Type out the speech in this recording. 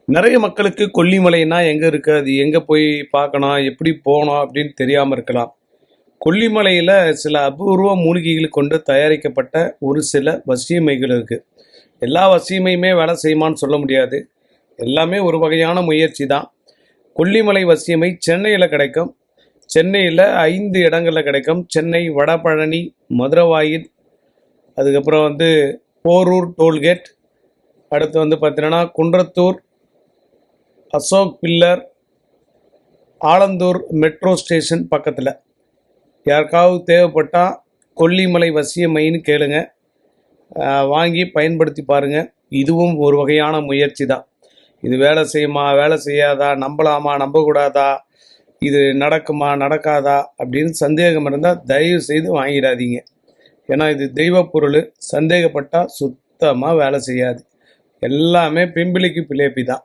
நிறைய மக்களுக்கு கொல்லிமலைன்னா எங்கே இருக்குது, அது எங்கே போய் பார்க்கணும், எப்படி போகணும் அப்படின்னு தெரியாமல் இருக்கலாம். கொல்லிமலையில் சில அபூர்வ மூலிகைகள் கொண்டு தயாரிக்கப்பட்ட ஒரு சில வசியமைகள் இருக்குது. எல்லா வசியமையுமே வேலை செய்யுமான்னு சொல்ல முடியாது. எல்லாமே ஒரு வகையான முயற்சி தான். கொல்லிமலை வசியமை சென்னையில் கிடைக்கும். சென்னையில் 5 இடங்களில் கிடைக்கும். சென்னை வடபழனி, மதுரவாயில், அதுக்கப்புறம் போரூர் டோல்கேட், அடுத்து பார்த்தீங்கன்னா Kundrathur, Ashok pillar, Alandur metro station பக்கத்தில். யாருக்காவது தேவைப்பட்டால் கொல்லிமலை வசியமைன்னு கேளுங்க, வாங்கி பயன்படுத்தி பாருங்கள். இதுவும் ஒரு வகையான முயற்சி தான். இது வேலை செய்யுமா, வேலை செய்யாதா, நம்பலாமா, நம்பக்கூடாதா, இது நடக்குமா, நடக்காதா அப்படின்னு சந்தேகம் இருந்தால் தயவு செய்து வாங்கிடாதீங்க. ஏன்னா இது தெய்வ பொருள். சந்தேகப்பட்டால் சுத்தமாக வேலை செய்யாது. எல்லாமே பிம்பிளிக்கு பிளேப்பி தான்.